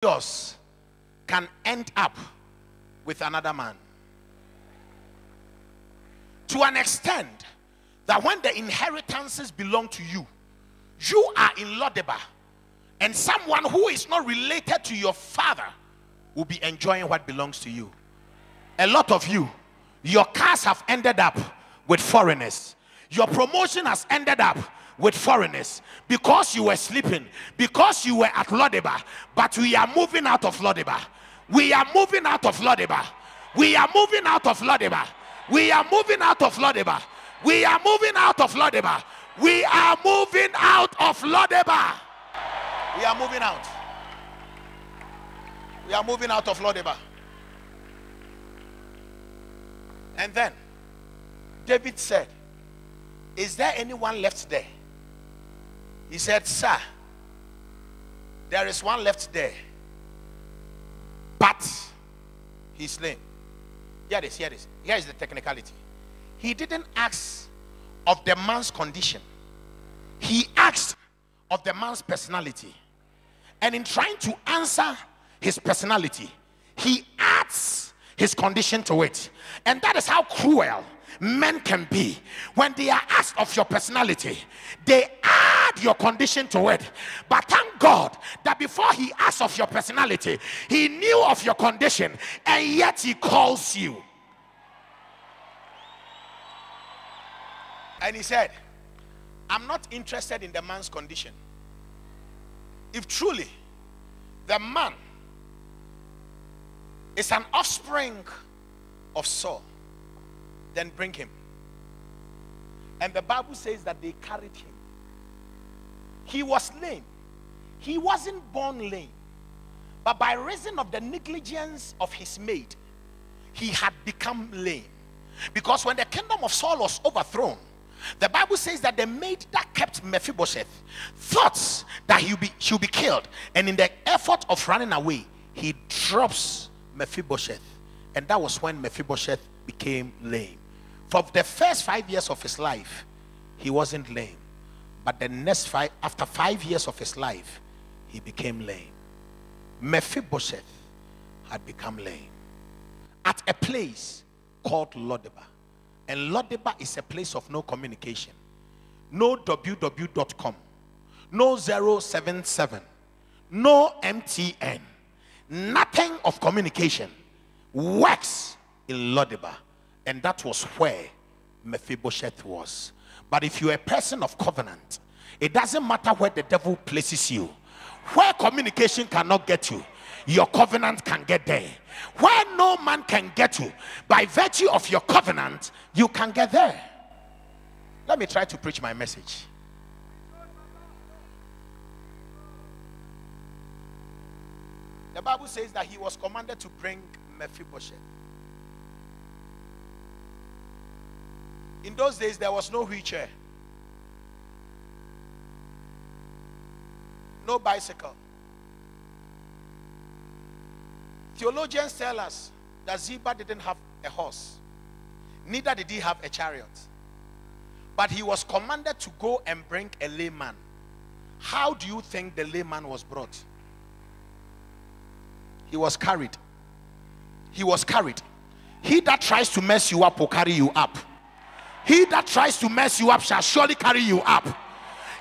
yours can end up with another man. To an extent that when the inheritances belong to you, you are in Lodeba, and someone who is not related to your father will be enjoying what belongs to you. A lot of you, your cars have ended up with foreigners. Your promotion has ended up with foreigners because you were sleeping, because you were at Lodeba. But we are moving out of Lodeba. We are moving out of Lodeba. We are moving out of Lodeba. We are moving out of Lodeba. We are moving out of Lodeba. We are moving out of Lodeba. We are moving out. We are moving out of Lodeba. And then David said, is there anyone left there? He said, sir, there is one left there, but he's slain. Here it is, here it is. Here is the technicality. He didn't ask of the man's condition. He asked of the man's personality. And in trying to answer his personality, he adds his condition to it. And that is how cruel men can be. When they are asked of your personality, they add your condition to it. But thank God that before he asked of your personality, he knew of your condition, and yet he calls you. And he said, I'm not interested in the man's condition. If truly the man is an offspring of Saul, then bring him. And the Bible says that they carried him. He was lame. He wasn't born lame, but by reason of the negligence of his maid, he had become lame. Because when the kingdom of Saul was overthrown, the Bible says that the maid that kept Mephibosheth thought that she'll be killed, and in the effort of running away, he drops Mephibosheth, and that was when Mephibosheth became lame. For the first 5 years of his life, he wasn't lame, but the next after 5 years of his life, he became lame. Mephibosheth had become lame at a place called Lodeba. And Lodeba is a place of no communication. No www.com. No 077. No MTN. Nothing of communication works in Lodeba. And that was where Mephibosheth was. But if you're a person of covenant, it doesn't matter where the devil places you. Where communication cannot get you, your covenant can get there. Where no man can get you, by virtue of your covenant, you can get there. Let me try to preach my message. The Bible says that he was commanded to bring Mephibosheth. In those days, there was no wheelchair, no bicycle. Theologians tell us that Ziba didn't have a horse, neither did he have a chariot, but he was commanded to go and bring a layman. How do you think the layman was brought? He was carried. He was carried. He that tries to mess you up will carry you up. He that tries to mess you up shall surely carry you up.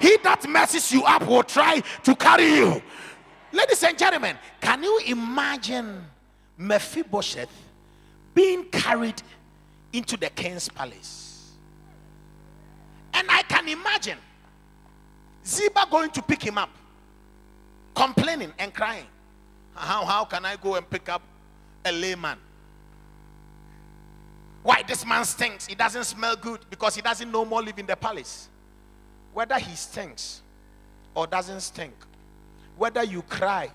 He that messes you up will try to carry you. Ladies and gentlemen, can you imagine Mephibosheth being carried into the king's palace? And I can imagine Ziba going to pick him up, complaining and crying. How can I go and pick up a layman? Why, this man stinks. He doesn't smell good because he doesn't no more live in the palace. Whether he stinks or doesn't stink, whether you cry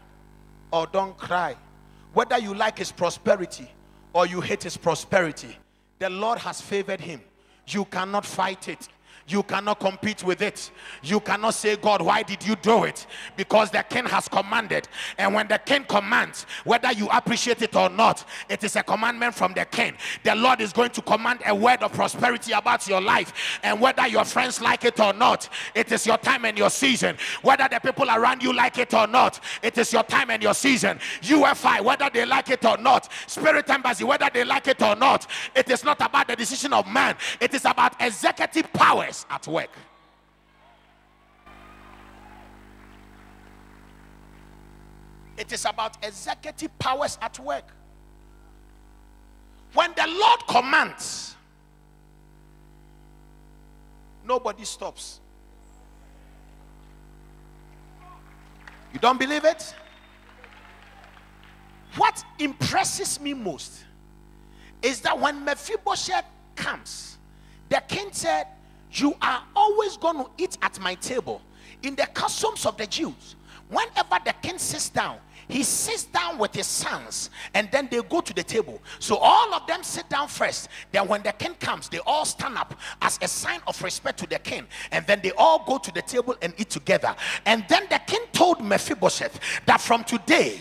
or don't cry, whether you like his prosperity or you hate his prosperity, the Lord has favored him. You cannot fight it. You cannot compete with it. You cannot say, God, why did you do it? Because the king has commanded. And when the king commands, whether you appreciate it or not, it is a commandment from the king. The Lord is going to command a word of prosperity about your life. And whether your friends like it or not, it is your time and your season. Whether the people around you like it or not, it is your time and your season. UFI, whether they like it or not, Spirit Embassy, whether they like it or not, it is not about the decision of man. It is about executive powers at work. It is about executive powers at work. When the Lord commands, nobody stops. You don't believe it? What impresses me most is that when Mephibosheth comes, the king said, you are always going to eat at my table. In the customs of the Jews, whenever the king sits down, he sits down with his sons and then they go to the table. So all of them sit down first. Then when the king comes, they all stand up as a sign of respect to the king. And then they all go to the table and eat together. And then the king told Mephibosheth that from today,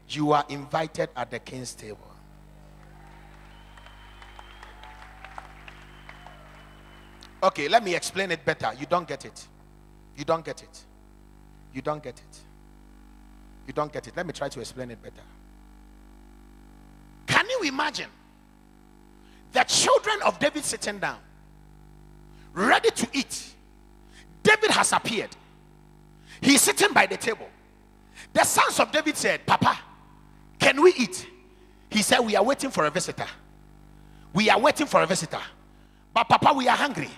you are invited at the king's table. Okay, let me explain it better. You don't get it. You don't get it. You don't get it. You don't get it. Let me try to explain it better. Can you imagine the children of David sitting down, ready to eat? David has appeared. He's sitting by the table. The sons of David said, Papa, can we eat? He said, we are waiting for a visitor. We are waiting for a visitor. But Papa, we are hungry.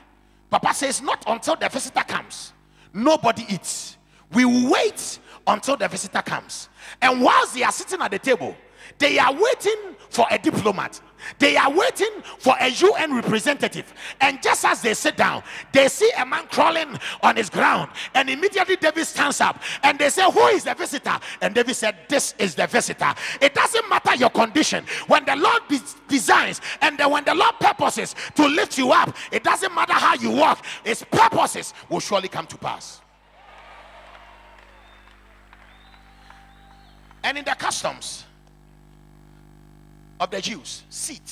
Papa says, not until the visitor comes. Nobody eats. We wait until the visitor comes. And whilst they are sitting at the table, they are waiting for a diplomat. They are waiting for a UN representative. And just as they sit down, they see a man crawling on his ground. And immediately David stands up and they say, who is the visitor? And David said, this is the visitor. It doesn't matter your condition. When the Lord designs and then when the Lord purposes to lift you up, it doesn't matter how you walk. His purposes will surely come to pass. And in the customs of the Jews, sit.